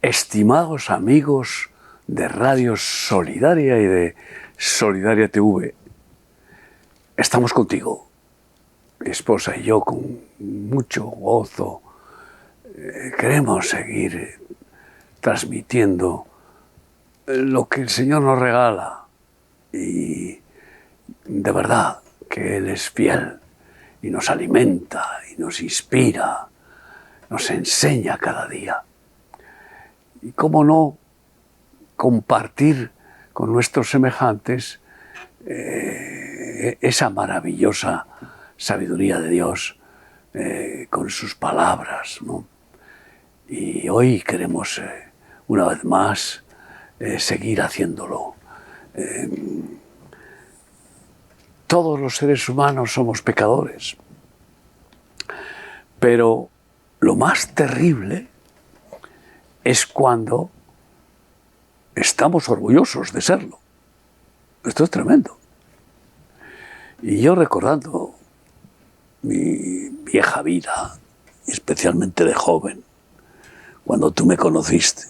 Estimados amigos de Radio Solidaria y de Solidaria TV, estamos contigo, mi esposa y yo, con mucho gozo. Queremos seguir transmitiendo lo que el Señor nos regala, y de verdad que Él es fiel y nos alimenta y nos inspira, nos enseña cada día. Y cómo no compartir con nuestros semejantes esa maravillosa sabiduría de Dios con sus palabras, ¿no? Y hoy queremos una vez más seguir haciéndolo. Todos los seres humanos somos pecadores, pero lo más terrible es cuando estamos orgullosos de serlo. Esto es tremendo. Y yo, recordando mi vieja vida, especialmente de joven, cuando tú me conociste,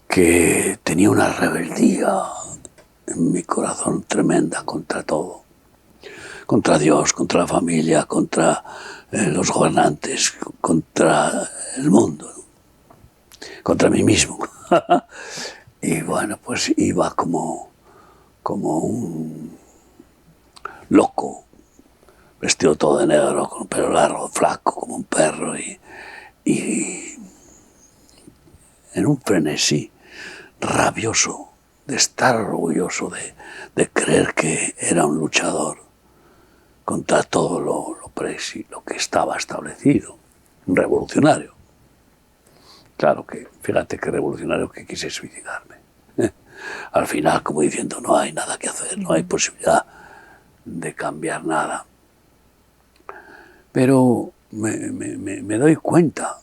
que tenía una rebeldía en mi corazón tremenda contra todo, contra Dios, contra la familia, contra los gobernantes, contra el mundo, contra mí mismo. Y bueno, pues iba como un loco, vestido todo de negro, con pelo largo, flaco, como un perro, y en un frenesí rabioso de estar orgulloso de creer que era un luchador contra todo lo que estaba establecido, un revolucionario. Claro que, fíjate qué revolucionario, que quise suicidarme. Al final, como diciendo, no hay nada que hacer, no hay posibilidad de cambiar nada. Pero me doy cuenta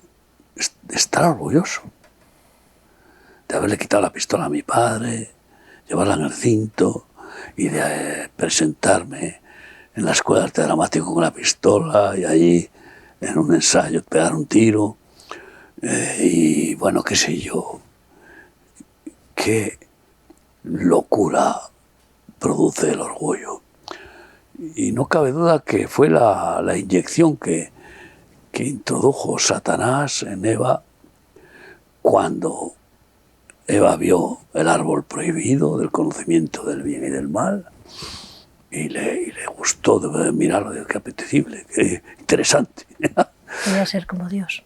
de estar orgulloso, de haberle quitado la pistola a mi padre, llevarla en el cinto y de presentarme en la escuela de arte dramático con la pistola y allí en un ensayo pegar un tiro. Y bueno, qué sé yo, qué locura produce el orgullo. Y no cabe duda que fue la inyección que introdujo Satanás en Eva cuando Eva vio el árbol prohibido del conocimiento del bien y del mal, y le gustó de mirarlo, de qué apetecible, qué interesante. Quería ser como Dios.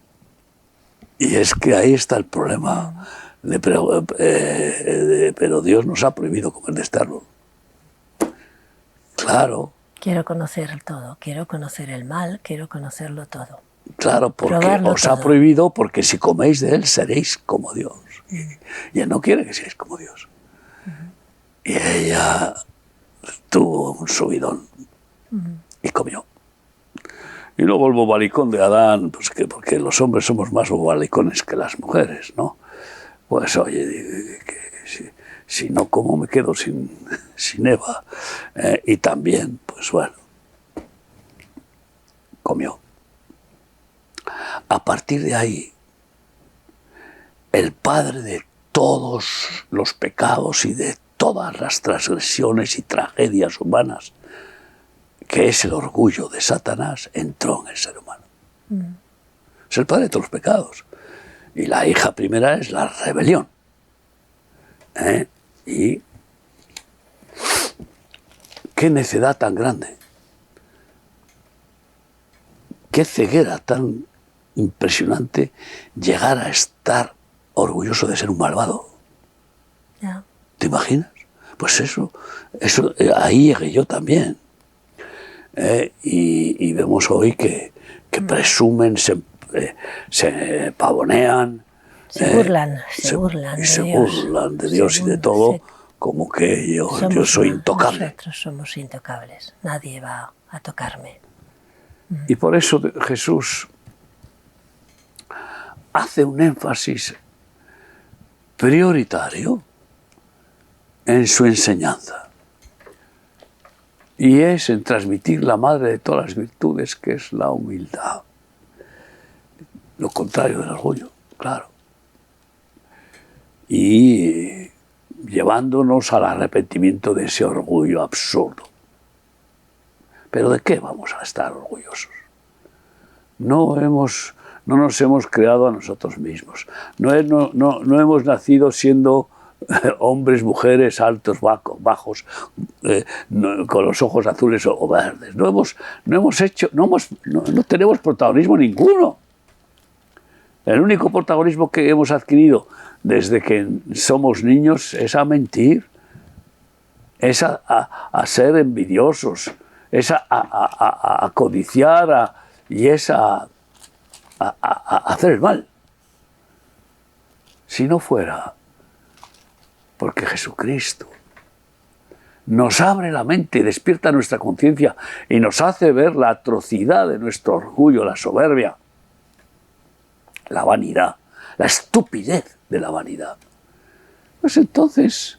Y es que ahí está el problema. Pero Dios nos ha prohibido comer de este árbol. Claro. Quiero conocer todo, quiero conocer el mal, quiero conocerlo todo. Claro, porque probarlo os todo. Ha prohibido, porque si coméis de él seréis como Dios. Y él no quiere que seáis como Dios. Y ella tuvo un subidón y comió. Y luego el bobalicón de Adán, pues que porque los hombres somos más bobalicones que las mujeres, ¿no? Pues oye, que si no como me quedo sin Eva. Y también, pues bueno, comió. A partir de ahí, el padre de todos los pecados y de todas las transgresiones y tragedias humanas, que es el orgullo de Satanás, entró en el ser humano. Es el padre de todos los pecados. Y la hija primera es la rebelión. Y qué necedad tan grande, qué ceguera tan impresionante llegar a estar orgulloso de ser un malvado. Yeah. ¿Te imaginas? Pues eso ahí llegué yo también. Y vemos hoy que presumen, se pavonean, se burlan de Dios y de todo, como que yo soy intocable. Nosotros somos intocables, nadie va a tocarme. Y por eso Jesús hace un énfasis prioritario en su enseñanza, y es en transmitir la madre de todas las virtudes, que es la humildad, lo contrario del orgullo. claro. Y llevándonos al arrepentimiento de ese orgullo absurdo. ¿Pero de qué vamos a estar orgullosos? No nos hemos creado a nosotros mismos. No hemos nacido siendo hombres, mujeres, altos, bajos, con los ojos azules o verdes. No tenemos protagonismo ninguno. El único protagonismo que hemos adquirido desde que somos niños es a mentir, es a ser envidiosos, es a codiciar y es a hacer el mal. Si no fuera porque Jesucristo nos abre la mente, despierta nuestra conciencia y nos hace ver la atrocidad de nuestro orgullo, la soberbia, la vanidad, la estupidez de la vanidad, pues entonces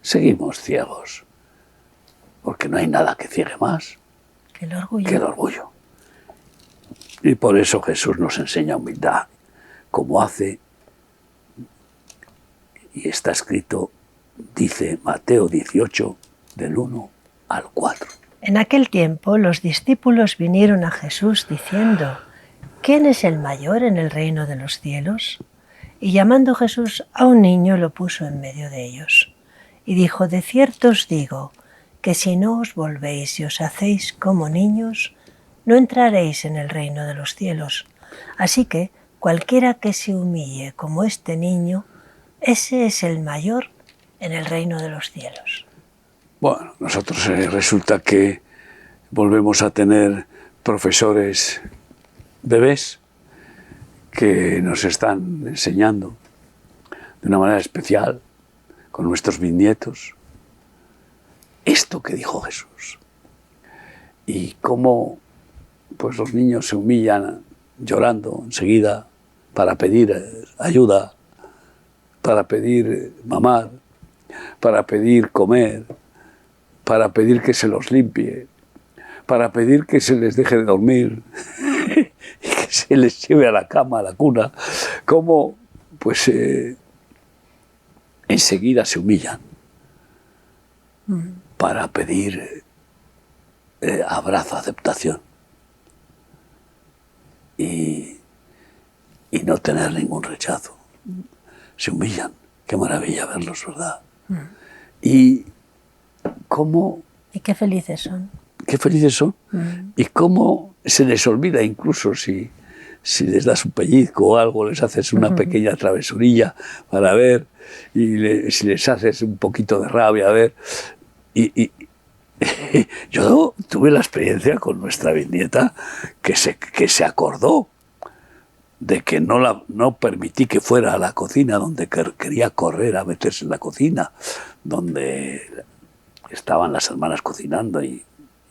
seguimos ciegos, porque no hay nada que ciegue más que el orgullo. que el orgullo. Y por eso Jesús nos enseña humildad, como hace, y está escrito, dice Mateo 18, del 1 al 4. En aquel tiempo los discípulos vinieron a Jesús diciendo: ¿quién es el mayor en el reino de los cielos? Y llamando Jesús a un niño lo puso en medio de ellos. Y dijo: de cierto os digo, que si no os volvéis y os hacéis como niños, no entraréis en el reino de los cielos. Así que cualquiera que se humille como este niño, ese es el mayor en el reino de los cielos. Bueno, nosotros resulta que volvemos a tener profesores bebés que nos están enseñando de una manera especial, con nuestros bisnietos, esto que dijo Jesús. Y cómo pues los niños se humillan llorando enseguida para pedir ayuda, para pedir mamar, para pedir comer, para pedir que se los limpie, para pedir que se les deje de dormir y que se les lleve a la cama, a la cuna, cómo pues enseguida se humillan para pedir abrazo, aceptación y no tener ningún rechazo. Se humillan. Qué maravilla verlos, ¿verdad? Y cómo... Y qué felices son. Qué felices son. Y cómo se les olvida, incluso si les das un pellizco o algo, les haces una pequeña travesurilla para ver, y si les haces un poquito de rabia, a ver. Y yo tuve la experiencia con nuestra bisnieta que se acordó de que no permití que fuera a la cocina, donde quería correr a meterse en la cocina, donde estaban las hermanas cocinando, y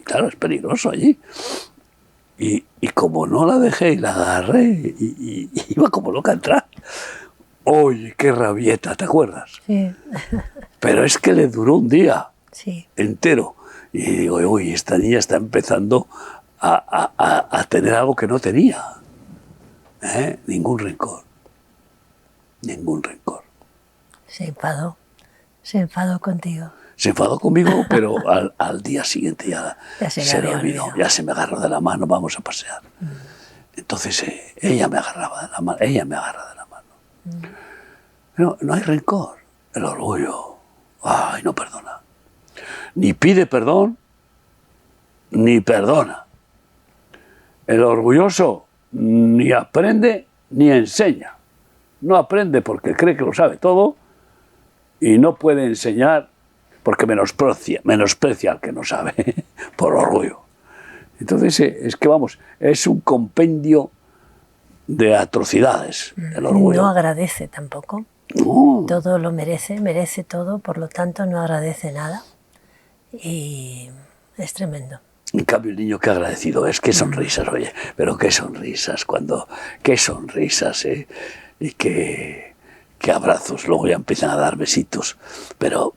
claro, es peligroso allí. Y como no la dejé y la agarré, y iba como loca a entrar. ¡Oye, qué rabieta! ¿Te acuerdas? Sí. Pero es que le duró un día Sí. entero. Y digo, uy, esta niña está empezando a tener algo que no tenía. Ningún rencor. Ningún rencor. Se enfadó contigo. Se enfadó conmigo, pero al día siguiente ya se le olvidó. olvidado. Ya se me agarró de la mano, vamos a pasear. Entonces ella me agarraba de la mano, ella me agarra de la mano. No hay rencor. El orgullo, ay, no perdona. Ni pide perdón, ni perdona. El orgulloso ni aprende ni enseña. No aprende porque cree que lo sabe todo, y no puede enseñar porque menosprecia al que no sabe, por orgullo. Entonces es que vamos, es un compendio de atrocidades, el orgullo. No agradece tampoco. No. Todo lo merece todo, por lo tanto no agradece nada. Y es tremendo. En cambio, el niño, qué agradecido es, qué sonrisas, oye, pero qué sonrisas, qué sonrisas, y qué abrazos, luego ya empiezan a dar besitos, pero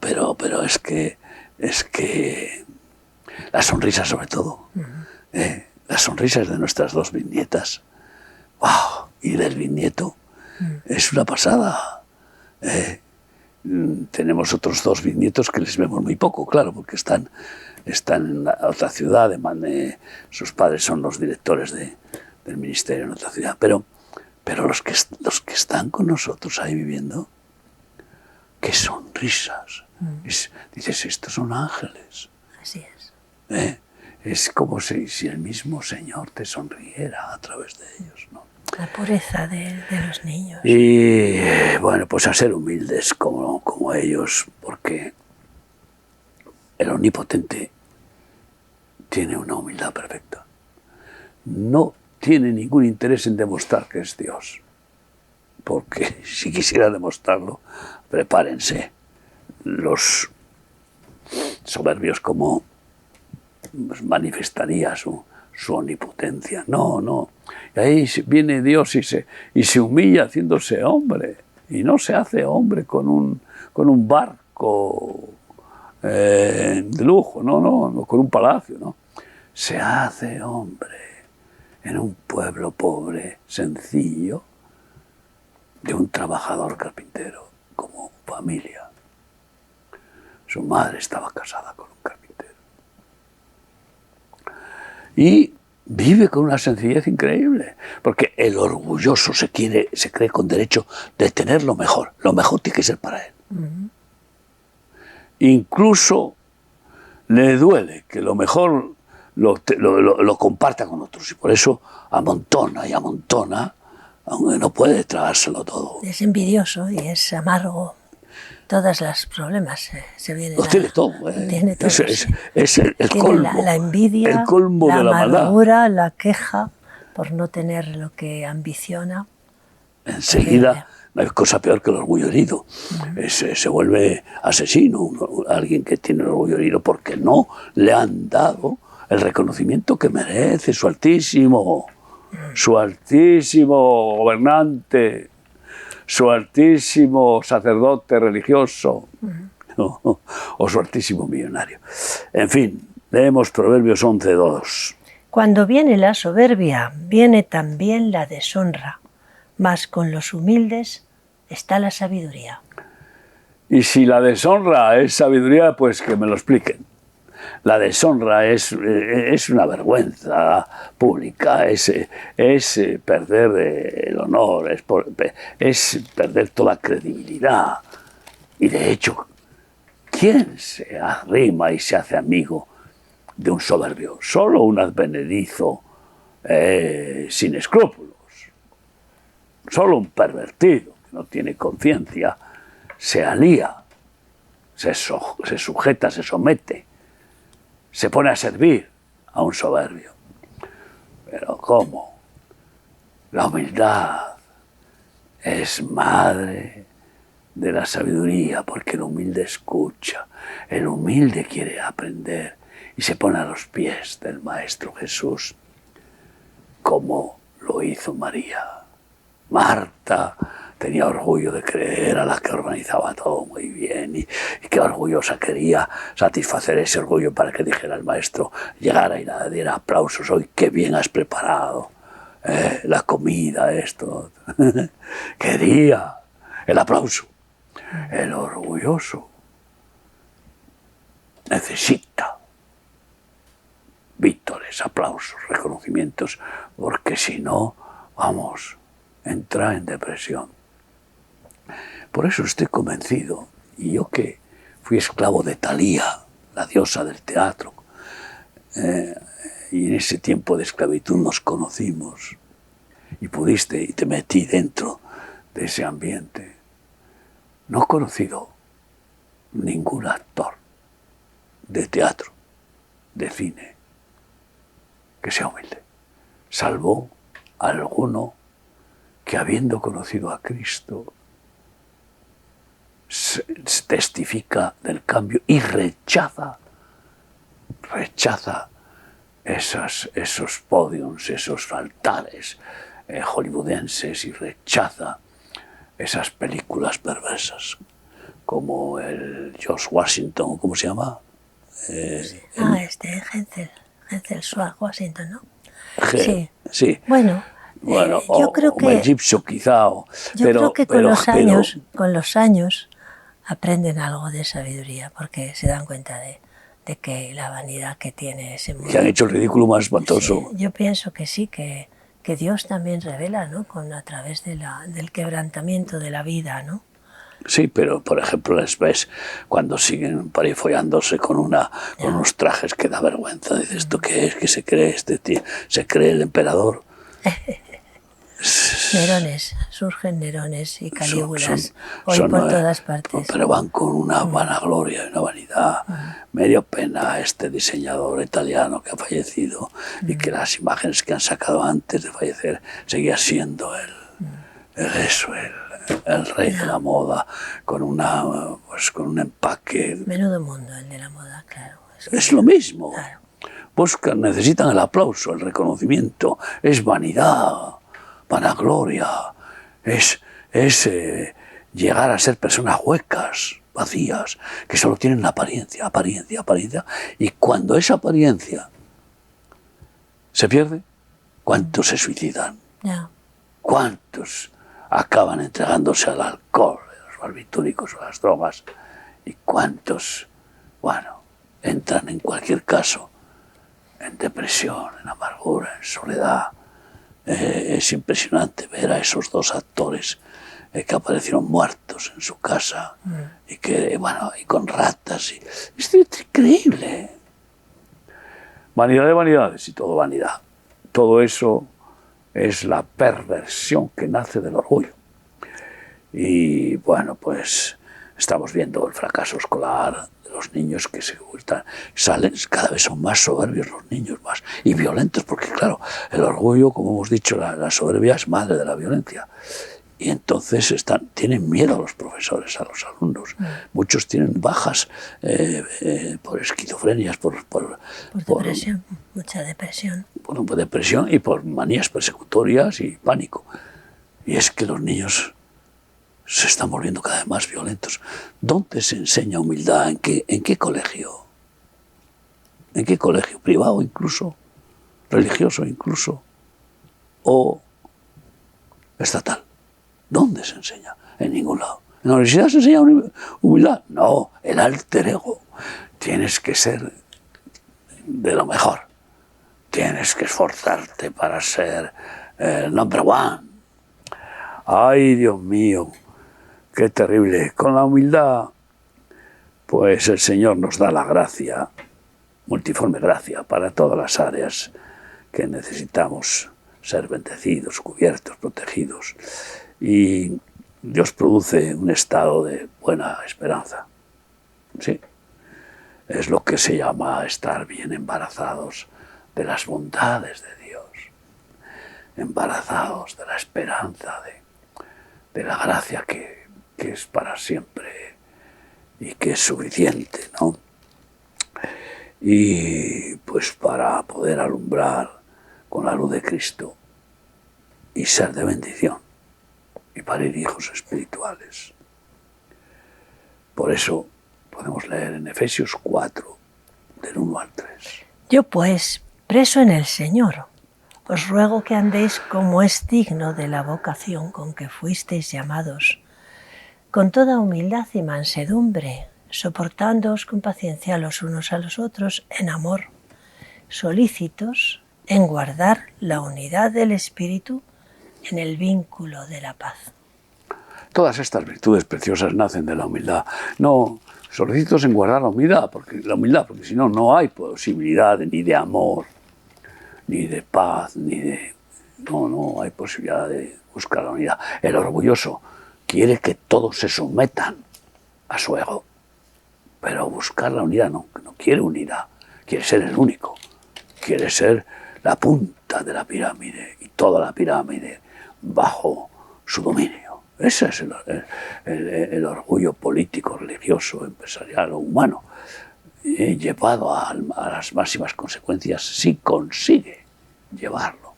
es que las sonrisas sobre todo, las sonrisas de nuestras dos bisnietas, wow, y del bisnieto es una pasada. Tenemos otros 2 bisnietos que les vemos muy poco, claro, porque están en la otra ciudad, sus padres son los directores del ministerio en otra ciudad, pero los que están con nosotros ahí viviendo, qué sonrisas. Dices, estos son ángeles. Así es. Es como si el mismo Señor te sonriera a través de ellos, ¿no? La pureza de los niños. Y bueno, pues a ser humildes como ellos, porque el Omnipotente tiene una humildad perfecta. No tiene ningún interés en demostrar que es Dios, porque si quisiera demostrarlo, prepárense. Los soberbios como manifestaría su omnipotencia. No. Y ahí viene Dios y se humilla haciéndose hombre. Y no se hace hombre con un barco de lujo, no, con un palacio, no. Se hace hombre en un pueblo pobre, sencillo, de un trabajador carpintero, como familia. Su madre estaba casada con un carpintero. Y vive con una sencillez increíble, porque el orgulloso se cree con derecho de tener lo mejor tiene que ser para él. Incluso le duele que lo mejor lo comparta con otros, y por eso amontona y amontona, aunque no puede tragárselo todo. Es envidioso y es amargo. Todos los problemas se vienen. Los tiene todo. Tiene todo. Es el colmo. La envidia, el colmo la de la amargura, maldad. la queja por no tener lo que ambiciona. Enseguida, no hay cosa peor que el orgullo herido. Se vuelve asesino, alguien que tiene el orgullo herido porque no le han dado el reconocimiento que merece su altísimo gobernante, su altísimo sacerdote religioso, o su altísimo millonario. En fin, leemos Proverbios 11:2. Cuando viene la soberbia, viene también la deshonra, mas con los humildes está la sabiduría. Y si la deshonra es sabiduría, pues que me lo expliquen. La deshonra es una vergüenza pública, es perder el honor, es perder toda credibilidad. Y de hecho, ¿quién se arrima y se hace amigo de un soberbio? Solo un advenedizo sin escrúpulos. Solo un pervertido que no tiene conciencia se alía, se sujeta, se somete, se pone a servir a un soberbio. Pero ¿cómo? La humildad es madre de la sabiduría, porque el humilde escucha, el humilde quiere aprender y se pone a los pies del Maestro Jesús, como lo hizo María. Marta tenía orgullo de creer a la que organizaba todo muy bien y qué orgullosa quería satisfacer ese orgullo para que dijera el maestro, llegara y le diera aplausos. Hoy qué bien has preparado la comida, esto. Quería el aplauso. El orgulloso necesita vítores, aplausos, reconocimientos, porque si no, entra en depresión. Por eso estoy convencido, y yo que fui esclavo de Thalía, la diosa del teatro, y en ese tiempo de esclavitud nos conocimos, y te metí dentro de ese ambiente. No he conocido ningún actor de teatro, de cine, que sea humilde, salvo alguno que habiendo conocido a Cristo testifica del cambio y rechaza esos podiums, esos altares hollywoodenses, y rechaza esas películas perversas como el George Washington, ¿cómo se llama? Hensel Schwarz Washington, ¿no? Sí. Bueno, Bueno, Yo creo o Mel que, Gibson quizá, yo creo que con los años aprenden algo de sabiduría, porque se dan cuenta de que la vanidad que tiene ese mundo. Que han hecho el ridículo más Sí, espantoso. yo pienso que sí, que Dios también revela, ¿no? A través del quebrantamiento de la vida, ¿no? Sí, pero por ejemplo les ves cuando siguen por ahí follándose con unos trajes que da vergüenza. Dices, ¿esto qué es? ¿Qué se cree este tío? ¿Se cree el emperador? Nerones, surgen Nerones y Calígulas hoy son, por todas partes. pero van con una vanagloria y una vanidad. Me dio pena este diseñador italiano que ha fallecido y que las imágenes que han sacado antes de fallecer seguía siendo el rey de la moda con con un empaque. Menudo mundo el de la moda, claro. Es lo mismo. Claro. Buscan, necesitan el aplauso, el reconocimiento. Es vanidad, vanagloria. Es llegar a ser personas huecas, vacías, que solo tienen apariencia, apariencia, apariencia. Y cuando esa apariencia se pierde, ¿cuántos se suicidan? Ya. ¿Cuántos acaban entregándose al alcohol, a los barbitúricos o a las drogas? ¿Y cuántos, bueno, entran en cualquier caso en depresión, en amargura, en soledad? Es impresionante ver a esos dos actores que aparecieron muertos en su casa y que, bueno, y con ratas. Es increíble. Vanidad de vanidades y todo vanidad. Todo eso es la perversión que nace del orgullo. Y bueno, pues estamos viendo el fracaso escolar de los niños que salen, cada vez son más soberbios los niños, más y violentos, porque claro, el orgullo, como hemos dicho, la soberbia es madre de la violencia. Y entonces tienen miedo a los profesores, a los alumnos. Muchos tienen bajas por esquizofrenias, por depresión, mucha depresión. Por depresión y por manías persecutorias y pánico. Y es que los niños se están volviendo cada vez más violentos. ¿Dónde se enseña humildad? ¿En qué colegio? ¿En qué colegio? ¿Privado incluso? ¿Religioso incluso? ¿O estatal? ¿Dónde se enseña? En ningún lado. ¿En la universidad se enseña humildad? No, el alter ego. Tienes que ser de lo mejor. Tienes que esforzarte para ser el number one. Ay, Dios mío, qué terrible. Con la humildad, pues el Señor nos da la gracia, multiforme gracia, para todas las áreas que necesitamos ser bendecidos, cubiertos, protegidos. Y Dios produce un estado de buena esperanza. Sí, es lo que se llama estar bien embarazados de las bondades de Dios, embarazados de la esperanza, de la gracia que es para siempre y que es suficiente, ¿no? Y pues para poder alumbrar con la luz de Cristo y ser de bendición y parir hijos espirituales. Por eso podemos leer en Efesios 4, del 1 al 3. Yo pues, preso en el Señor, os ruego que andéis como es digno de la vocación con que fuisteis llamados, con toda humildad y mansedumbre, soportándoos con paciencia los unos a los otros en amor, solícitos en guardar la unidad del Espíritu en el vínculo de la paz. Todas estas virtudes preciosas nacen de la humildad. No solicitos en guardar la humildad, porque si no, no hay posibilidad ni de amor, ni de paz, no hay posibilidad de buscar la unidad. El orgulloso quiere que todos se sometan a su ego, pero buscar la unidad no quiere unidad, quiere ser el único, quiere ser la punta de la pirámide y toda la pirámide bajo su dominio. Ese es el orgullo político, religioso, empresarial o humano, llevado a las máximas consecuencias si consigue llevarlo.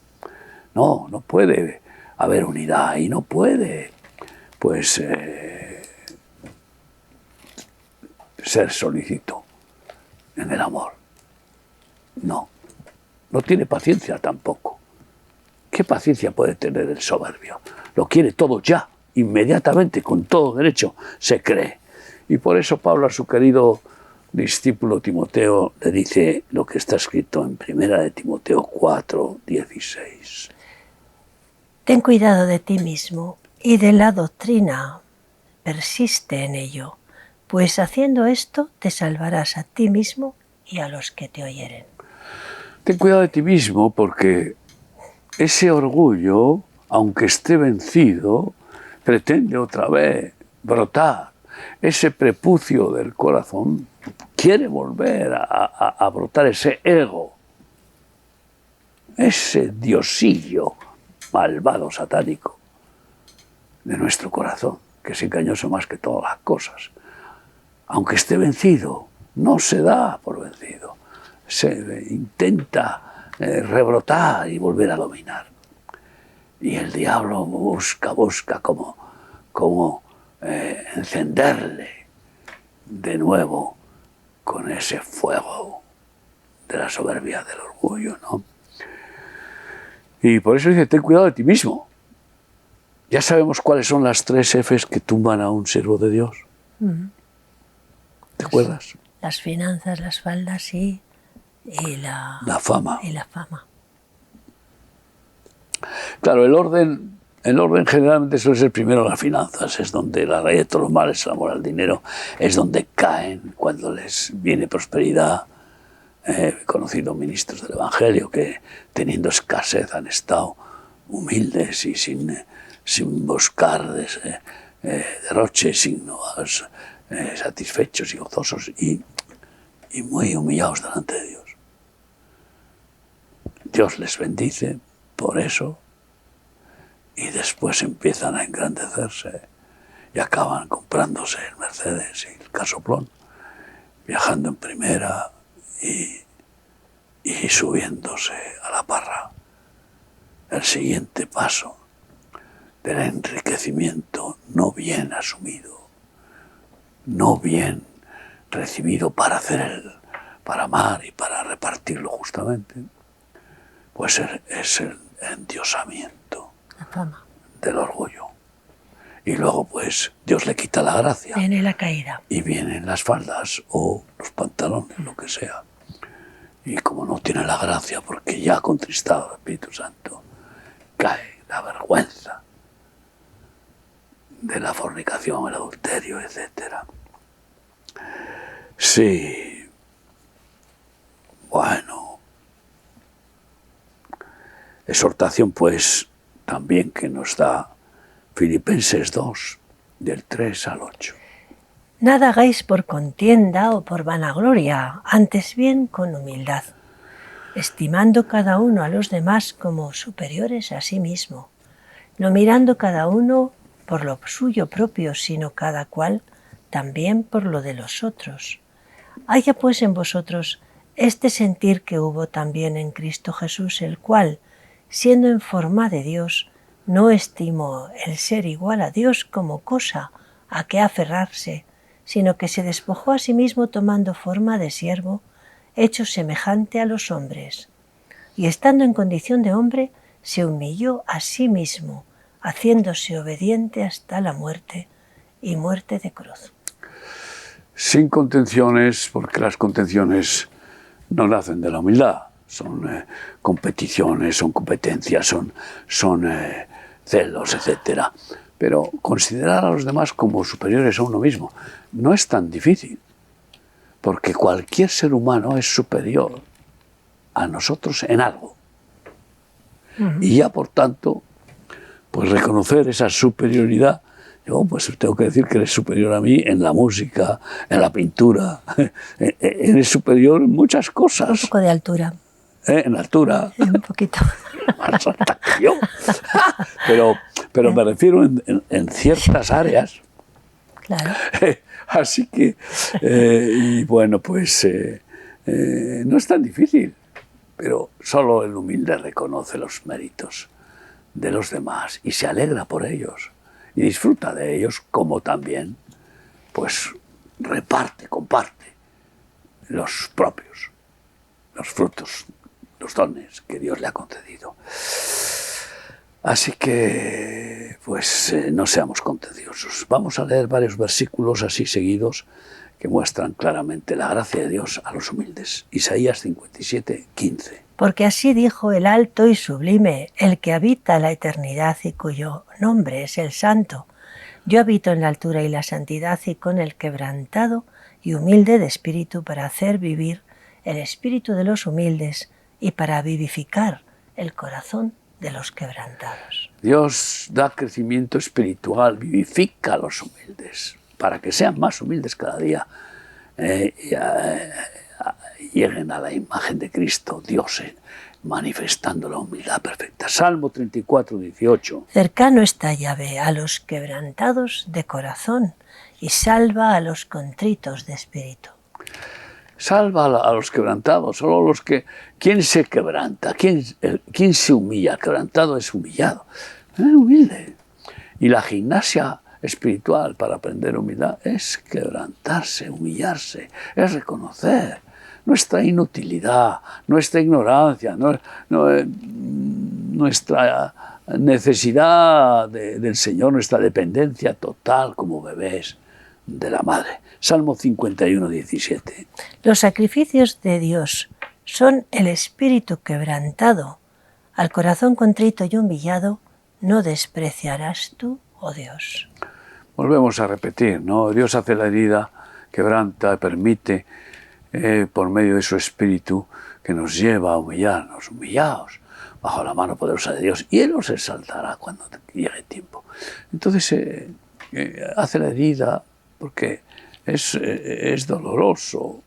No puede haber unidad y no puede, pues, ser solícito en el amor. No tiene paciencia tampoco. ¿Qué paciencia puede tener el soberbio? Lo quiere todo ya, inmediatamente, con todo derecho, se cree. Y por eso Pablo a su querido discípulo Timoteo le dice lo que está escrito en 1 de Timoteo 4, 16. Ten cuidado de ti mismo y de la doctrina. Persiste en ello, pues haciendo esto te salvarás a ti mismo y a los que te oyeren. Ten cuidado de ti mismo porque ese orgullo, aunque esté vencido, pretende otra vez brotar. Ese prepucio del corazón quiere volver a brotar ese ego, ese diosillo malvado, satánico de nuestro corazón, que es engañoso más que todas las cosas. Aunque esté vencido, no se da por vencido. Se intenta rebrotar y volver a dominar. Y el diablo busca cómo encenderle de nuevo con ese fuego de la soberbia, del orgullo, ¿no? Y por eso dice, ten cuidado de ti mismo. Ya sabemos cuáles son las 3 Fs que tumban a un siervo de Dios. ¿Te acuerdas? Las finanzas, las faldas y la fama. Y la fama. Claro, el orden generalmente suele ser primero las finanzas, es donde la raíz de todos los males, el amor al dinero, es donde caen cuando les viene prosperidad. He conocido ministros del Evangelio que, teniendo escasez, han estado humildes y sin buscar derroches, sino satisfechos y gozosos y muy humillados delante de Dios. Dios les bendice por eso y después empiezan a engrandecerse y acaban comprándose el Mercedes y el casoplón, viajando en primera y subiéndose a la parra. El siguiente paso del enriquecimiento no bien asumido, no bien recibido para amar y para repartirlo justamente, pues es el endiosamiento del orgullo. Y luego pues Dios le quita la gracia. Viene la caída. Y vienen las faldas o los pantalones, lo que sea. Y como no tiene la gracia, porque ya ha contristado al Espíritu Santo, cae la vergüenza de la fornicación, el adulterio, etc. Sí. Bueno. Exhortación, pues, también que nos da Filipenses 2, del 3 al 8. Nada hagáis por contienda o por vanagloria, antes bien con humildad, estimando cada uno a los demás como superiores a sí mismo, no mirando cada uno por lo suyo propio, sino cada cual también por lo de los otros. Haya pues en vosotros este sentir que hubo también en Cristo Jesús, el cual, siendo en forma de Dios, no estimó el ser igual a Dios como cosa a que aferrarse, sino que se despojó a sí mismo tomando forma de siervo, hecho semejante a los hombres. Y estando en condición de hombre, se humilló a sí mismo, haciéndose obediente hasta la muerte, y muerte de cruz. Sin contenciones, porque las contenciones no nacen de la humildad. Son competiciones, son competencias, son celos, etc. Pero considerar a los demás como superiores a uno mismo no es tan difícil, porque cualquier ser humano es superior a nosotros en algo. Y ya, por tanto, pues reconocer esa superioridad. Yo pues tengo que decir que eres superior a mí en la música, en la pintura, eres superior en muchas cosas. Un poco de altura. En altura. Un poquito. Más alta que yo. Pero me refiero en ciertas áreas. Claro. Así que, y bueno, pues no es tan difícil, pero solo el humilde reconoce los méritos de los demás y se alegra por ellos y disfruta de ellos, como también pues comparte los propios, los frutos, los dones que Dios le ha concedido. Así que, pues, no seamos contenciosos. Vamos a leer varios versículos así seguidos que muestran claramente la gracia de Dios a los humildes. Isaías 57, 15. Porque así dijo el alto y sublime, el que habita la eternidad y cuyo nombre es el Santo. Yo habito en la altura y la santidad y con el quebrantado y humilde de espíritu para hacer vivir el espíritu de los humildes y para vivificar el corazón de los quebrantados. Dios da crecimiento espiritual, vivifica a los humildes, para que sean más humildes cada día, lleguen a la imagen de Cristo, Dios manifestando la humildad perfecta. Salmo 34, 18. Cercano está Yahvé a los quebrantados de corazón y salva a los contritos de espíritu. Salva a los quebrantados, solo los que... ¿Quién se quebranta? ¿Quién se humilla? El quebrantado es humillado. Humilde. Y la gimnasia espiritual para aprender humildad es quebrantarse, humillarse, es reconocer nuestra inutilidad, nuestra ignorancia, nuestra necesidad del Señor, nuestra dependencia total como bebés de la madre. Salmo 51, 17. Los sacrificios de Dios son el espíritu quebrantado. Al corazón contrito y humillado no despreciarás tú, oh Dios. Volvemos a repetir, ¿no? Dios hace la herida, quebranta, permite, por medio de su espíritu, que nos lleva a humillarnos, humillaos bajo la mano poderosa de Dios, y Él os exaltará cuando llegue el tiempo. Entonces hace la herida porque es doloroso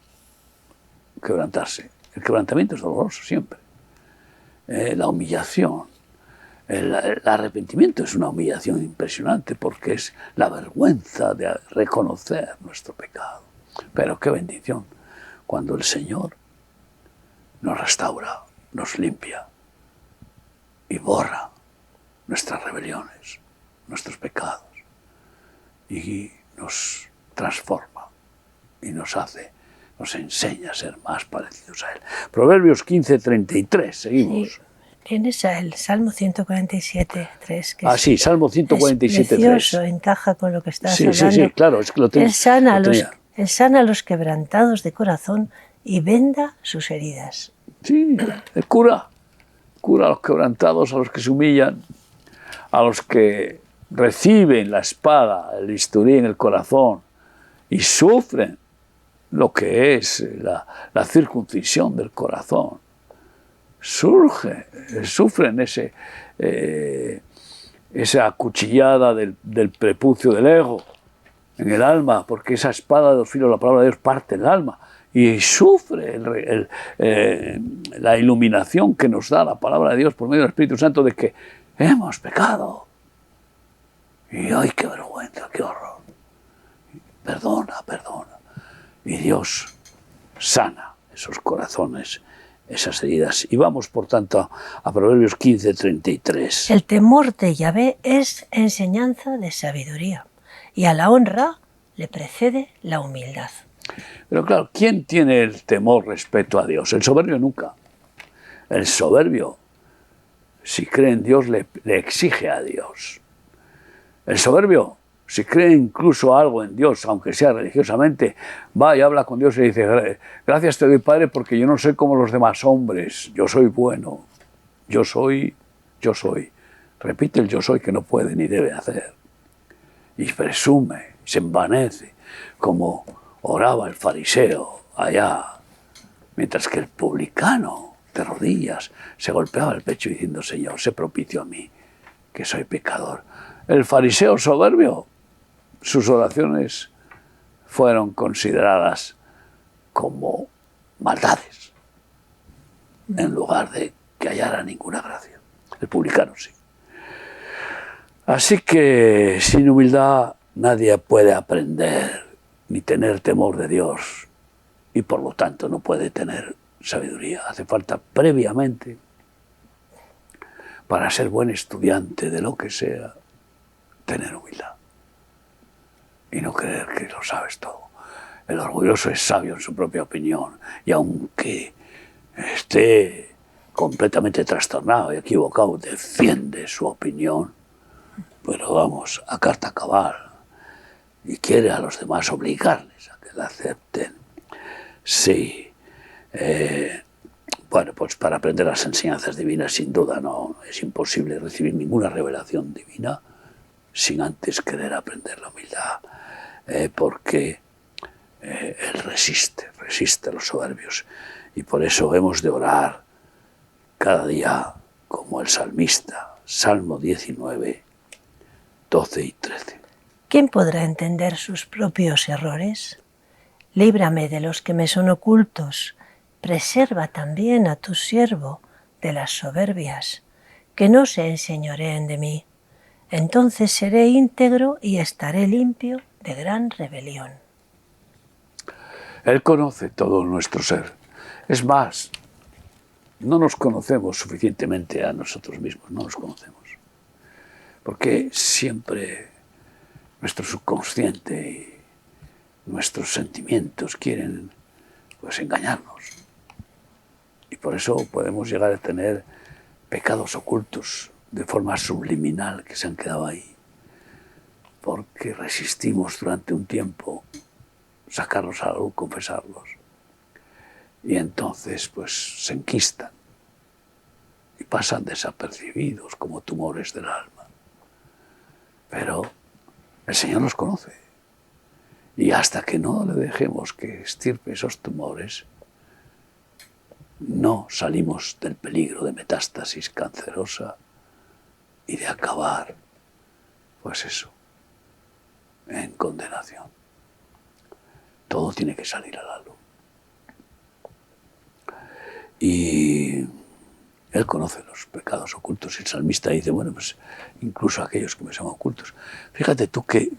quebrantarse. El quebrantamiento es doloroso siempre. La humillación, el arrepentimiento es una humillación impresionante porque es la vergüenza de reconocer nuestro pecado. Pero qué bendición cuando el Señor nos restaura, nos limpia y borra nuestras rebeliones, nuestros pecados y nos transforma y nos enseña a ser más parecidos a Él. Proverbios 15, 33, seguimos. Sí. Tienes el Salmo 147, 3. Que sí, Salmo 147, es precioso, 3. Encaja con lo que estás hablando. Sí, claro, es que lo tengo. Él sana a los quebrantados de corazón y venda sus heridas. Sí, cura a los quebrantados, a los que se humillan, a los que reciben la espada, el bisturí en el corazón y sufren lo que es la circuncisión del corazón. Sufren esa cuchillada del prepucio del ego en el alma, porque esa espada de dos filos, la palabra de Dios, parte el alma y sufre la iluminación que nos da la palabra de Dios por medio del Espíritu Santo de que hemos pecado. Y ¡ay, qué vergüenza, qué horror! Perdona. Y Dios sana esos corazones, esas heridas. Y vamos, por tanto, a Proverbios 15, 33. El temor de Yahvé es enseñanza de sabiduría, y a la honra le precede la humildad. Pero claro, ¿quién tiene el temor respecto a Dios? El soberbio nunca. El soberbio, si cree en Dios, le exige a Dios. El soberbio, si cree incluso algo en Dios, aunque sea religiosamente, va y habla con Dios y dice: gracias te doy, Padre, porque yo no soy como los demás hombres, yo soy bueno, yo soy. Repite el yo soy que no puede ni debe hacer. Y presume, se envanece, como oraba el fariseo allá, mientras que el publicano, de rodillas, se golpeaba el pecho diciendo: Señor, sé propicio a mí, que soy pecador. El fariseo soberbio, sus oraciones fueron consideradas como maldades, en lugar de que hallara ninguna gracia. El publicano sí. Así que sin humildad nadie puede aprender ni tener temor de Dios y por lo tanto no puede tener sabiduría. Hace falta previamente, para ser buen estudiante de lo que sea, tener humildad y no creer que lo sabes todo. El orgulloso es sabio en su propia opinión y aunque esté completamente trastornado y equivocado, defiende su opinión, pero vamos, a carta cabal, y quiere a los demás obligarles a que la acepten. Sí, bueno, pues para aprender las enseñanzas divinas, sin duda, no es imposible recibir ninguna revelación divina sin antes querer aprender la humildad, porque él resiste a los soberbios, y por eso hemos de orar cada día como el salmista, Salmo 19, 12 y 13. ¿Quién podrá entender sus propios errores? Líbrame de los que me son ocultos, preserva también a tu siervo de las soberbias, que no se enseñoreen de mí. Entonces seré íntegro y estaré limpio de gran rebelión. Él conoce todo nuestro ser. Es más, no nos conocemos suficientemente a nosotros mismos, no nos conocemos. Porque siempre nuestro subconsciente y nuestros sentimientos quieren, pues, engañarnos. Y por eso podemos llegar a tener pecados ocultos de forma subliminal que se han quedado ahí. Porque resistimos durante un tiempo sacarlos a la luz, confesarlos. Y entonces pues se enquistan y pasan desapercibidos como tumores del alma. Pero el Señor los conoce. Y hasta que no le dejemos que extirpe esos tumores, no salimos del peligro de metástasis cancerosa y de acabar, pues eso, en condenación. Todo tiene que salir a la luz. Y Él conoce los pecados ocultos. El salmista dice, bueno, pues incluso aquellos que me son ocultos. Fíjate tú qué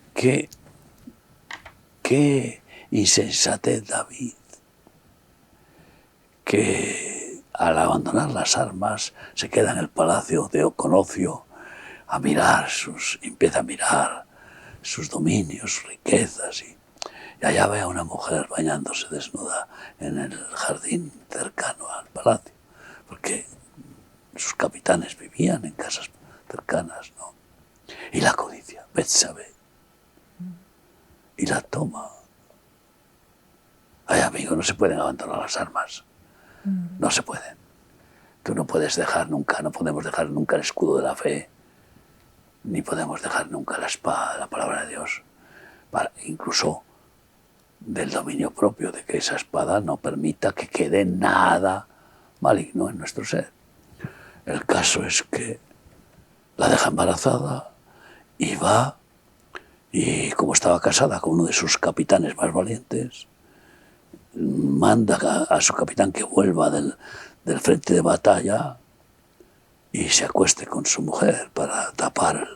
insensatez, David, que al abandonar las armas se queda en el palacio con Ocio a mirar empieza a mirar sus dominios, sus riquezas, y allá ve a una mujer bañándose desnuda en el jardín cercano al palacio, porque sus capitanes vivían en casas cercanas, ¿no? Y la codicia, Betsabé, y la toma. Ay, amigo, no se pueden abandonar las armas, no se pueden. Tú no puedes dejar nunca, no podemos dejar nunca el escudo de la fe, ni podemos dejar nunca la espada, la palabra de Dios, incluso del dominio propio, de que esa espada no permita que quede nada maligno en nuestro ser. El caso es que la deja embarazada y va, y como estaba casada con uno de sus capitanes más valientes, manda a su capitán que vuelva del frente de batalla y se acueste con su mujer para tapar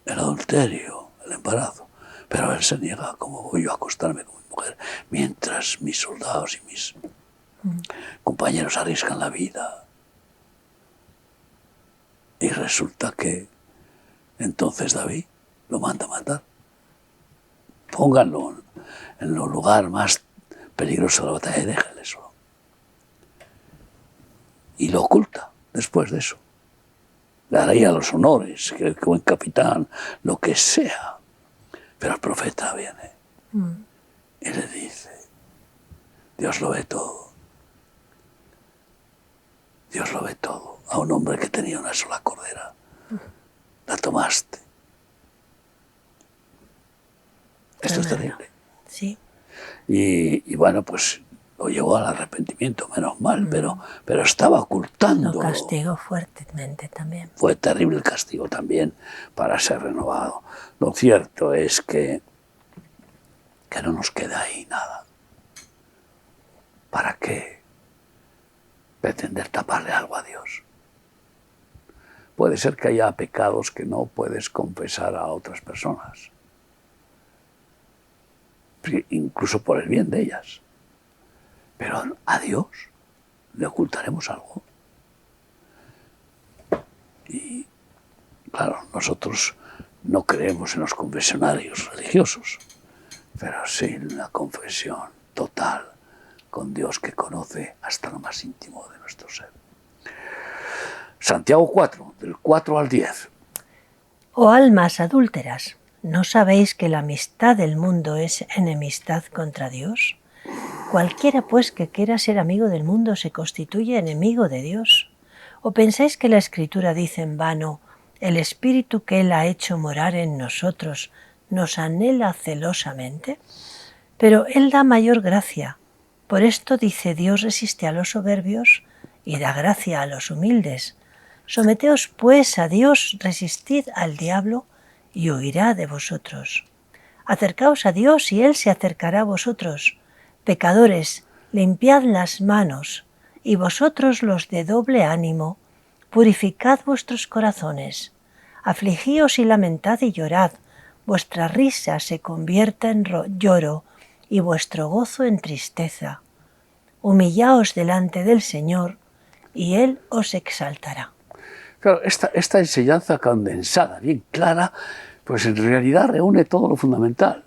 el adulterio, el embarazo. Pero él se niega. ¿Cómo voy yo a acostarme con mi mujer mientras mis soldados y mis compañeros arriesgan la vida? Y resulta que entonces David lo manda a matar. Pónganlo en el lugar más peligroso de la batalla y déjenle solo. Y lo oculta después de eso. Le daría los honores, que buen capitán, lo que sea. Pero el profeta viene y le dice, Dios lo ve todo. Dios lo ve todo. A un hombre que tenía una sola cordera. La tomaste. Esto es terrible. Sí. Y bueno, pues lo llevó al arrepentimiento, menos mal, pero estaba ocultándolo. Lo castigó fuertemente también. Fue terrible el castigo también para ser renovado. Lo cierto es que no nos queda ahí nada. ¿Para qué pretender taparle algo a Dios? Puede ser que haya pecados que no puedes confesar a otras personas, incluso por el bien de ellas. Pero a Dios le ocultaremos algo. Y claro, nosotros no creemos en los confesionarios religiosos, pero sí en la confesión total con Dios, que conoce hasta lo más íntimo de nuestro ser. Santiago 4, del 4 al 10. Oh almas adúlteras, ¿no sabéis que la amistad del mundo es enemistad contra Dios? Cualquiera pues que quiera ser amigo del mundo se constituye enemigo de Dios. ¿O pensáis que la Escritura dice en vano, el Espíritu que Él ha hecho morar en nosotros nos anhela celosamente? Pero Él da mayor gracia. Por esto dice, Dios resiste a los soberbios y da gracia a los humildes. Someteos pues a Dios, resistid al diablo y huirá de vosotros. Acercaos a Dios y Él se acercará a vosotros. Pecadores, limpiad las manos, y vosotros los de doble ánimo, purificad vuestros corazones. Afligíos y lamentad y llorad, vuestra risa se convierta en lloro y vuestro gozo en tristeza. Humillaos delante del Señor y Él os exaltará. Claro, esta enseñanza condensada, bien clara, pues en realidad reúne todo lo fundamental.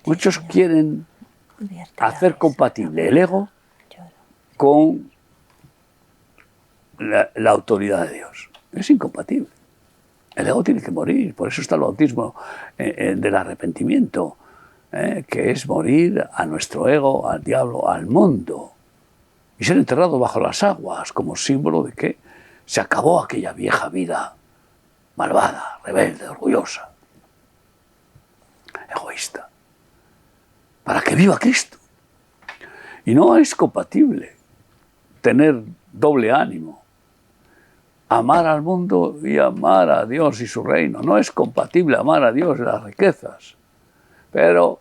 Muchos quieren hacer compatible el ego con la autoridad de Dios. Es incompatible. El ego tiene que morir, por eso está el bautismo del arrepentimiento, que es morir a nuestro ego, al diablo, al mundo, y ser enterrado bajo las aguas como símbolo de que se acabó aquella vieja vida malvada, rebelde, orgullosa, egoísta, para que viva Cristo. Y no es compatible tener doble ánimo, amar al mundo y amar a Dios y su reino. No es compatible amar a Dios y las riquezas. Pero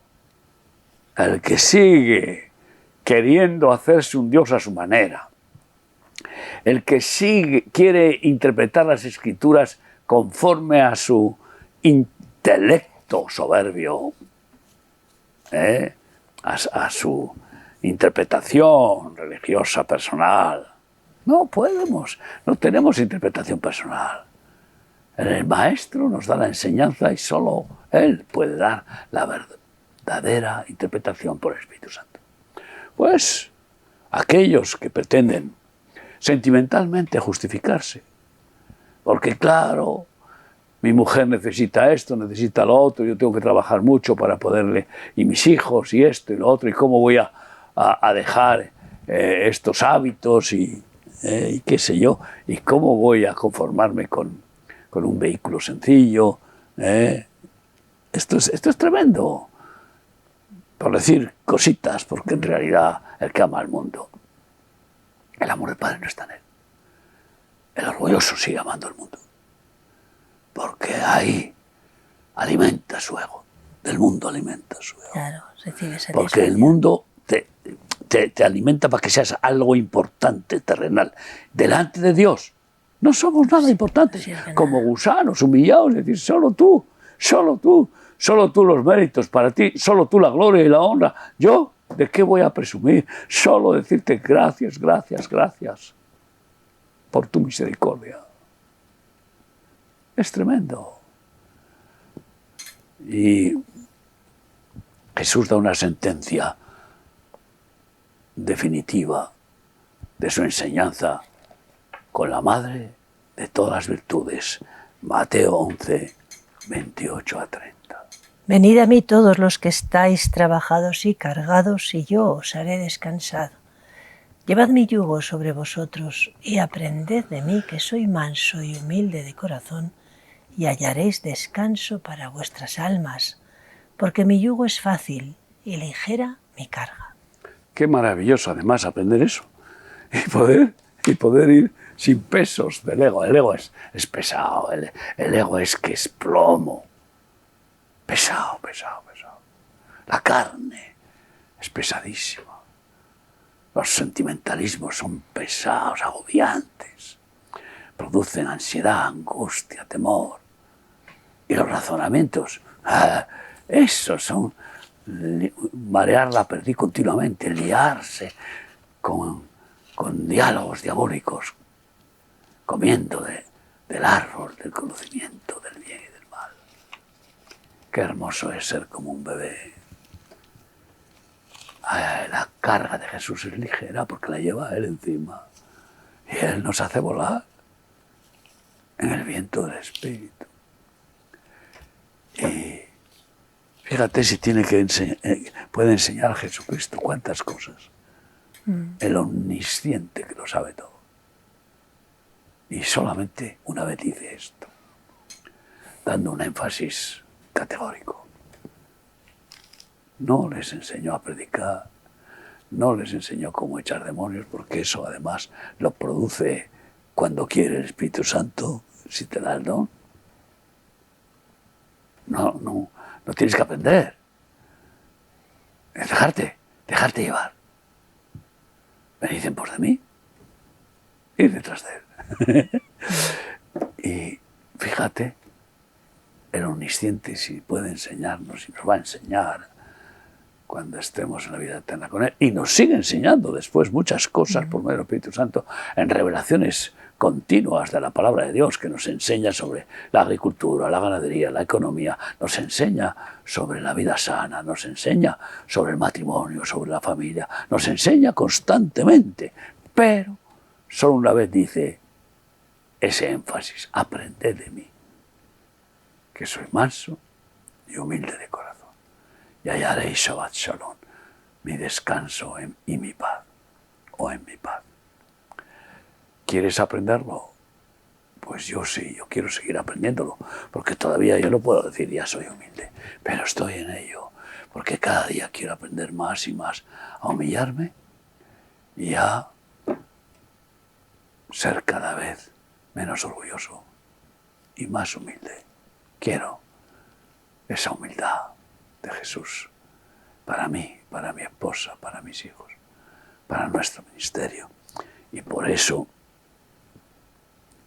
el que sigue queriendo hacerse un Dios a su manera, el que quiere interpretar las Escrituras conforme a su intelecto soberbio, a su interpretación religiosa personal. No podemos, no tenemos interpretación personal. El maestro nos da la enseñanza y solo él puede dar la verdadera interpretación por el Espíritu Santo. Pues aquellos que pretenden sentimentalmente justificarse, porque claro, mi mujer necesita esto, necesita lo otro, yo tengo que trabajar mucho para poderle, y mis hijos, y esto y lo otro, y cómo voy a dejar estos hábitos y qué sé yo, y cómo voy a conformarme con un vehículo sencillo. Esto es tremendo, por decir cositas, porque en realidad el que ama al mundo, el amor del Padre no está en él. El orgulloso sigue amando al mundo, porque ahí alimenta su ego, del mundo alimenta su ego. Claro, recibes el porque el mundo te alimenta para que seas algo importante, terrenal. Delante de Dios no somos nada importantes, como gusanos humillados, es decir, solo tú los méritos para ti, solo tú la gloria y la honra. Yo, ¿de qué voy a presumir? Solo decirte gracias, gracias, gracias por tu misericordia. Es tremendo. Y Jesús da una sentencia definitiva de su enseñanza con la madre de todas las virtudes. Mateo 11, 28 a 30. Venid a mí todos los que estáis trabajados y cargados, y yo os haré descansar. Llevad mi yugo sobre vosotros y aprended de mí, que soy manso y humilde de corazón, y hallaréis descanso para vuestras almas, porque mi yugo es fácil y ligera mi carga. Qué maravilloso además aprender eso y poder ir sin pesos del ego. El ego es pesado, el ego es que es plomo, pesado. La carne es pesadísima. Los sentimentalismos son pesados, agobiantes, producen ansiedad, angustia, temor. Y los razonamientos, esos son marear la perdiz continuamente, liarse con diálogos diabólicos, comiendo del árbol del conocimiento del bien y del mal. Qué hermoso es ser como un bebé. La carga de Jesús es ligera porque la lleva Él encima. Y Él nos hace volar en el viento del Espíritu. Y fíjate si puede enseñar a Jesucristo cuántas cosas. El omnisciente que lo sabe todo. Y solamente una vez dice esto, dando un énfasis categórico. No les enseñó a predicar, no les enseñó cómo echar demonios, porque eso además lo produce cuando quiere el Espíritu Santo, si te da el don. No tienes que aprender. Es dejarte llevar. Venid en pos de mí, ir detrás de Él. Y fíjate, el omnisciente si puede enseñarnos y nos va a enseñar cuando estemos en la vida eterna con Él, y nos sigue enseñando después muchas cosas por medio del Espíritu Santo, en revelaciones continuas de la palabra de Dios, que nos enseña sobre la agricultura, la ganadería, la economía, nos enseña sobre la vida sana, nos enseña sobre el matrimonio, sobre la familia, nos enseña constantemente, pero solo una vez dice ese énfasis: aprended de mí, que soy manso y humilde de corazón, y hallaréis Shabbat Shalom, mi descanso y mi paz, o en mi paz. ¿Quieres aprenderlo? Pues yo sí, yo quiero seguir aprendiéndolo, porque todavía yo no puedo decir ya soy humilde, pero estoy en ello, porque cada día quiero aprender más y más a humillarme y a ser cada vez menos orgulloso y más humilde. Quiero esa humildad de Jesús para mí, para mi esposa, para mis hijos, para nuestro ministerio. Y por eso,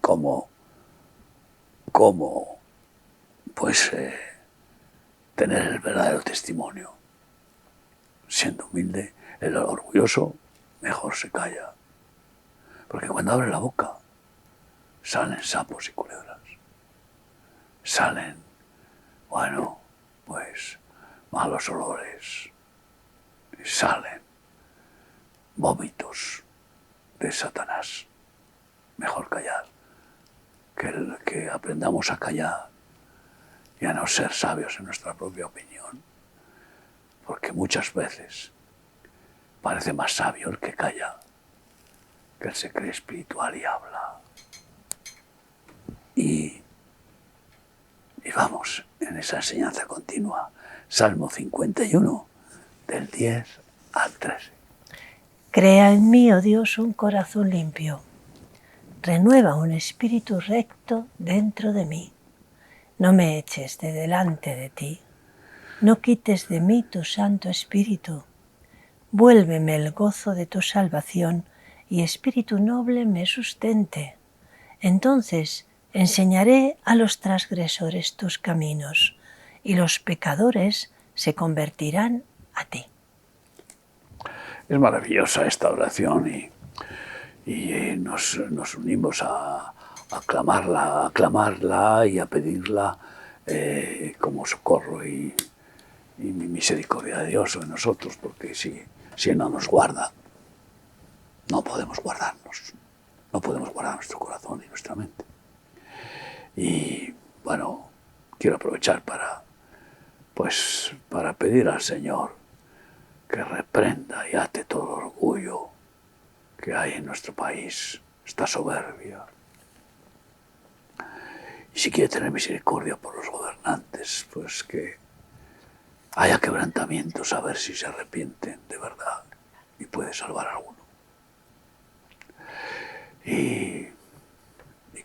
como pues tener el verdadero testimonio, siendo humilde. El orgulloso mejor se calla, porque cuando abre la boca salen sapos y culebras, salen, bueno, pues malos olores, salen vómitos de Satanás. Mejor callar, que aprendamos a callar y a no ser sabios en nuestra propia opinión, porque muchas veces parece más sabio el que calla que el se cree espiritual y habla. Y vamos en esa enseñanza continua. Salmo 51, del 10 al 13. Crea en mí, oh Dios, un corazón limpio. Renueva un espíritu recto dentro de mí. No me eches de delante de ti. No quites de mí tu Santo Espíritu. Vuélveme el gozo de tu salvación y espíritu noble me sustente. Entonces enseñaré a los transgresores tus caminos y los pecadores se convertirán a ti. Es maravillosa esta oración y nos unimos a clamarla y a pedirla como socorro y misericordia de Dios en nosotros, porque si Él no nos guarda, no podemos guardarnos, no podemos guardar nuestro corazón y nuestra mente. Y bueno, quiero aprovechar para pedir al Señor que reprenda y ate todo el orgullo que hay en nuestro país, esta soberbia. Y si quiere tener misericordia por los gobernantes, pues que haya quebrantamientos, a ver si se arrepienten de verdad y puede salvar a alguno. Y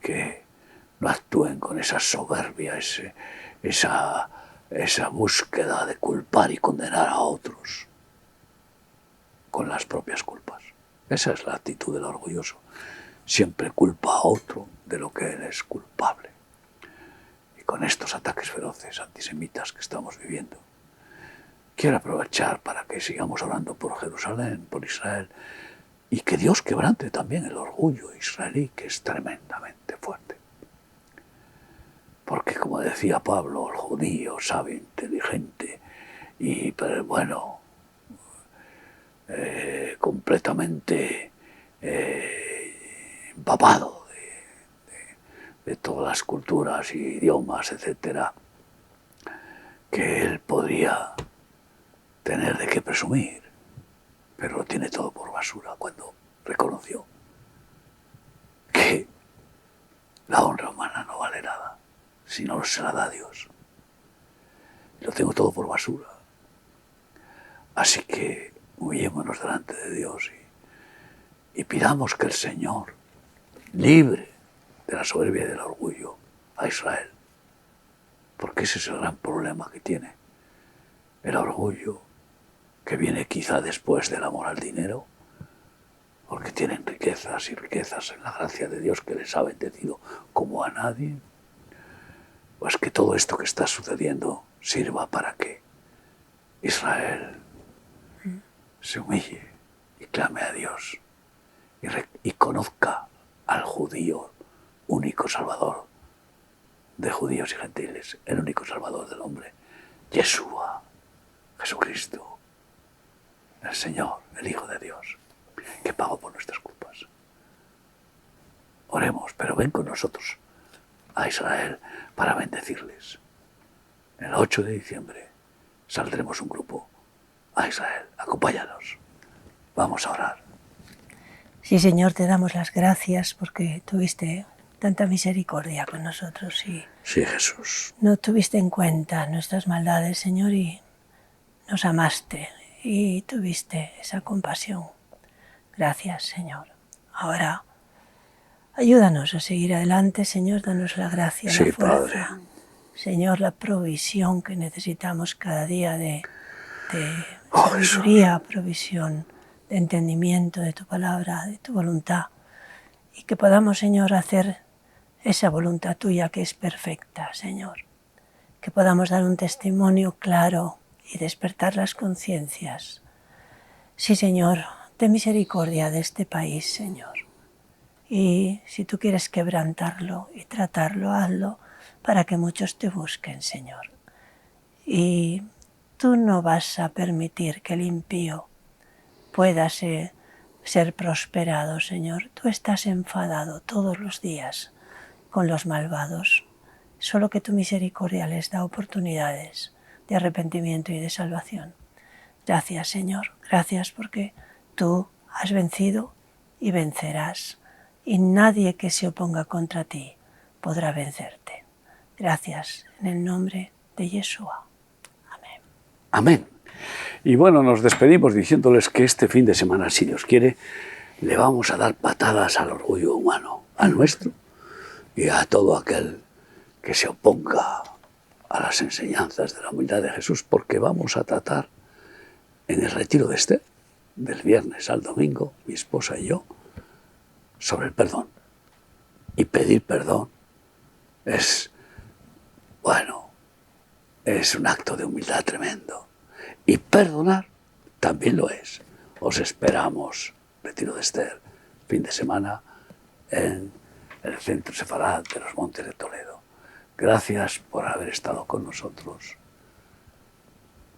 que no actúen con esa soberbia, esa búsqueda de culpar y condenar a otros con las propias culpas. Esa es la actitud del orgulloso. Siempre culpa a otro de lo que él es culpable. Y con estos ataques feroces antisemitas que estamos viviendo, quiero aprovechar para que sigamos orando por Jerusalén, por Israel, y que Dios quebrante también el orgullo israelí, que es tremendamente fuerte. Porque, como decía Pablo, el judío sabio, inteligente, y pero bueno, completamente empapado de todas las culturas y idiomas, etcétera, que él podría tener de qué presumir, pero lo tiene todo por basura cuando reconoció que la honra humana no vale nada si no se la da Dios. Lo tengo todo por basura. Así que humillémonos delante de Dios y pidamos que el Señor libre de la soberbia y del orgullo a Israel. Porque ese es el gran problema que tiene. El orgullo, que viene quizá después del amor al dinero, porque tienen riquezas y riquezas en la gracia de Dios que les ha bendecido como a nadie. Pues que todo esto que está sucediendo sirva para que Israel se humille y clame a Dios y conozca al judío, único salvador de judíos y gentiles, el único salvador del hombre, Yeshua, Jesucristo, el Señor, el Hijo de Dios, que pagó por nuestras culpas. Oremos, pero ven con nosotros a Israel para bendecirles. El 8 de diciembre saldremos un grupo a Israel. Acompáñanos. Vamos a orar. Sí, Señor, te damos las gracias porque tuviste tanta misericordia con nosotros y sí, Jesús. No tuviste en cuenta nuestras maldades, Señor, y nos amaste y tuviste esa compasión. Gracias, Señor. Ahora, ayúdanos a seguir adelante, Señor, danos la gracia, sí, la fuerza. Padre. Señor, la provisión que necesitamos cada día de sabiduría, provisión, de entendimiento de tu palabra, de tu voluntad, y que podamos, Señor, hacer esa voluntad tuya que es perfecta, Señor. Que podamos dar un testimonio claro y despertar las conciencias. Sí, Señor, ten misericordia de este país, Señor. Y si tú quieres quebrantarlo y tratarlo, hazlo para que muchos te busquen, Señor. Y tú no vas a permitir que el impío pueda ser prosperado, Señor. Tú estás enfadado todos los días con los malvados. Solo que tu misericordia les da oportunidades de arrepentimiento y de salvación. Gracias, Señor. Gracias porque tú has vencido y vencerás. Y nadie que se oponga contra ti podrá vencerte. Gracias en el nombre de Yeshua. Amén. Amén. Y bueno, nos despedimos diciéndoles que este fin de semana, si Dios quiere, le vamos a dar patadas al orgullo humano, al nuestro, y a todo aquel que se oponga a las enseñanzas de la humildad de Jesús, porque vamos a tratar en el retiro de Esther, del viernes al domingo, mi esposa y yo, sobre el perdón. Y pedir perdón es, bueno, es un acto de humildad tremendo. Y perdonar también lo es. Os esperamos, retiro de Esther, fin de semana, en el Centro Sefarad de los Montes de Toledo. Gracias por haber estado con nosotros.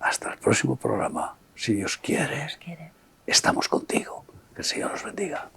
Hasta el próximo programa, si Dios quiere. Estamos contigo. Que el Señor os bendiga.